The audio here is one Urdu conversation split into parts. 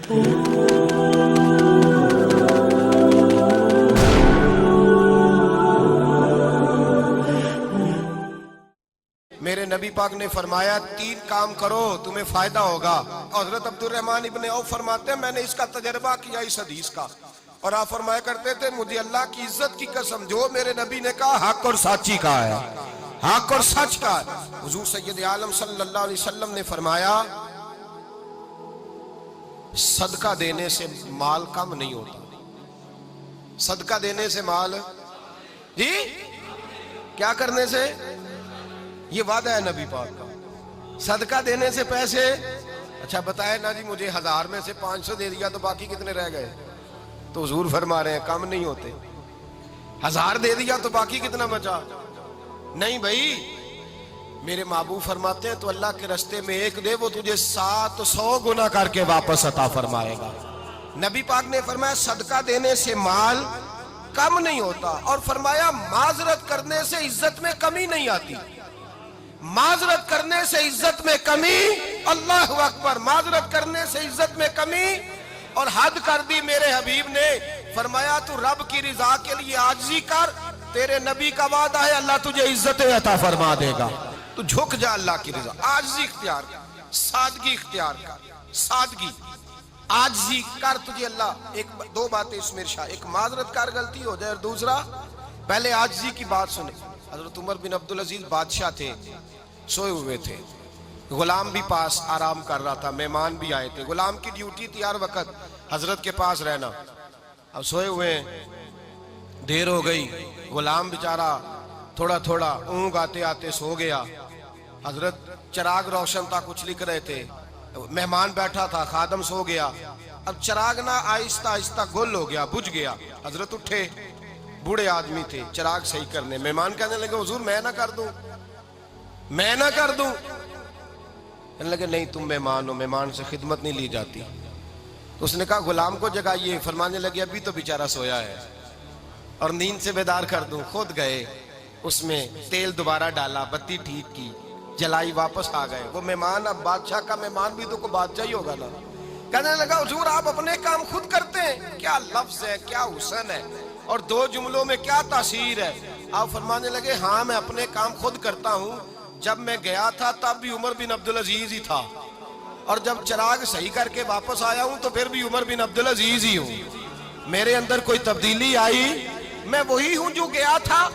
میرے نبی پاک نے فرمایا 3 کام کرو تمہیں فائدہ ہوگا. حضرت عبدالرحمن ابن عوف فرماتے ہیں میں نے اس کا تجربہ کیا اس حدیث کا, اور آپ فرمایا کرتے تھے مجھے اللہ کی عزت کی قسم جو میرے نبی نے کہا حق اور سچی کہا ہے, حق اور سچ کا. حضور سید عالم صلی اللہ علیہ وسلم نے فرمایا صدقہ دینے سے مال کم نہیں ہوتا. صدقہ دینے سے مال جی کیا کرنے سے, یہ وعدہ ہے نبی پاک کا. صدقہ دینے سے پیسے, اچھا بتائے نا جی مجھے 1000 میں سے 500 دے دیا تو باقی کتنے رہ گئے, تو حضور فرما رہے ہیں کم نہیں ہوتے. 1000 دے دیا تو باقی کتنا بچا, نہیں بھائی. میرے محبوب فرماتے ہیں تو اللہ کے رستے میں 1 دے وہ تجھے 700 گنا کر کے واپس عطا فرمائے گا. نبی پاک نے فرمایا صدقہ دینے سے مال کم نہیں ہوتا, اور فرمایا معذرت کرنے سے عزت میں کمی نہیں آتی. معذرت کرنے سے عزت میں کمی, اللہ اکبر, معذرت کرنے سے عزت میں کمی. اور حد کر دی میرے حبیب نے, فرمایا تو رب کی رضا کے لیے عاجزی کر, تیرے نبی کا وعدہ ہے اللہ تجھے عزت عطا فرما دے گا. تو جھک جا اللہ کی رضا, عاجزی اختیار کر, سادگی اختیار کر, سادگی عاجزی کر, تجھے اللہ 2 باتیں اس میں ارشاد, ایک معذرت کر غلطی ہو جائے, اور دوسرا پہلے عاجزی کی بات سنے. حضرت عمر بن عبدالعزیز بادشاہ تھے, سوئے ہوئے تھے, غلام بھی پاس آرام کر رہا تھا, مہمان بھی آئے تھے. غلام کی ڈیوٹی تھی ہر وقت حضرت کے پاس رہنا. اب سوئے ہوئے ہیں, دیر ہو گئی, غلام بیچارہ تھوڑا تھوڑا اونگ آتے آتے سو گیا. حضرت چراغ روشن تھا, کچھ لکھ رہے تھے, مہمان بیٹھا تھا, خادم سو گیا. اب چراغ نہ آہستہ آہستہ گل ہو گیا, بجھ گیا. حضرت اٹھے, بوڑھے آدمی تھے, چراغ صحیح کرنے. مہمان کہنے لگے حضور میں نہ کر دوں, میں نہ کر دوں. کہنے لگے نہیں تم مہمان ہو, مہمان سے خدمت نہیں لی جاتی. تو اس نے کہا غلام کو جگائیے. فرمانے لگے ابھی تو بیچارہ سویا ہے اور نیند سے بیدار کر دوں. خود گئے, اس میں تیل دوبارہ ڈالا, بتی ٹھیک کی, جلائی, واپس آ گئے. وہ مہمان, اب بادشاہ کا مہمان بھی تو کوئی بادشاہ ہی ہوگا نا. کہنے لگا حضور آپ اپنے کام خود کرتے ہیں, کیا لفظ ہے, کیا حسن ہے, اور 2 جملوں میں کیا تاثیر ہے. آپ فرمانے لگے ہاں میں اپنے کام خود کرتا ہوں. جب میں گیا تھا تب بھی عمر بن عبدالعزیز ہی تھا, اور جب چراغ صحیح کر کے واپس آیا ہوں تو پھر بھی عمر بن عبدالعزیز ہی ہوں. میرے اندر کوئی تبدیلی آئی, میں وہی ہوں جو گیا تھا.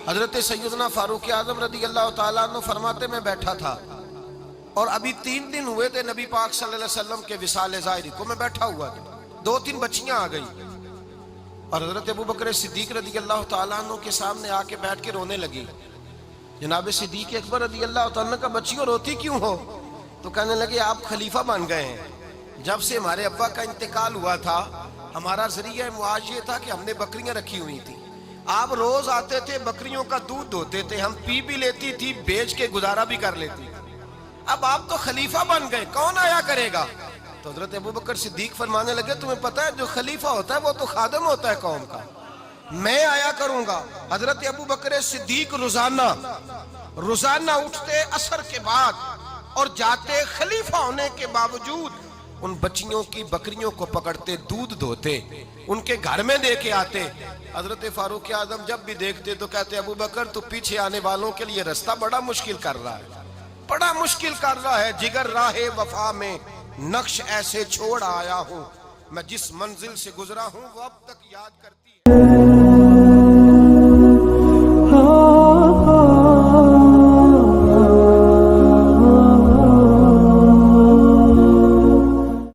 حضرت سیدنا فاروق اعظم رضی اللہ تعالیٰ عنہ فرماتے میں بیٹھا تھا, اور ابھی 3 دن ہوئے تھے نبی پاک صلی اللہ علیہ وسلم کے وصال ظاہری کو. میں بیٹھا ہوا تھا, 2-3 بچیاں آ گئی, اور حضرت ابو بکر صدیق رضی اللہ تعالیٰ عنہ کے سامنے آ کے بیٹھ کے رونے لگی. جناب صدیق اکبر رضی اللہ تعالیٰ عنہ کا بچیوں روتی کیوں ہو؟ تو کہنے لگے آپ خلیفہ بن گئے ہیں. جب سے ہمارے ابا کا انتقال ہوا تھا ہمارا ذریعہ معاش یہ تھا کہ ہم نے بکریاں رکھی ہوئی تھی. آپ روز آتے تھے, بکریوں کا دودھ دھوتے تھے, ہم پی بھی لیتی تھی, بیچ کے گزارا بھی کر لیتی. اب آپ تو خلیفہ بن گئے, کون آیا کرے گا؟ تو حضرت ابو بکر صدیق فرمانے لگے تمہیں پتہ ہے جو خلیفہ ہوتا ہے وہ تو خادم ہوتا ہے قوم کا, میں آیا کروں گا. حضرت ابو بکر صدیق روزانہ اٹھتے عصر کے بعد اور جاتے, خلیفہ ہونے کے باوجود ان بچیوں کی بکریوں کو پکڑتے, دودھ دھوتے, ان کے گھر میں دے کے آتے. حضرت فاروق اعظم جب بھی دیکھتے تو کہتے ابو بکر تو پیچھے آنے والوں کے لیے رستہ بڑا مشکل کر رہا ہے, بڑا مشکل کر رہا ہے. جگر راہ وفا میں نقش ایسے چھوڑ آیا ہوں, میں جس منزل سے گزرا ہوں وہ اب تک یاد کرتی ہے.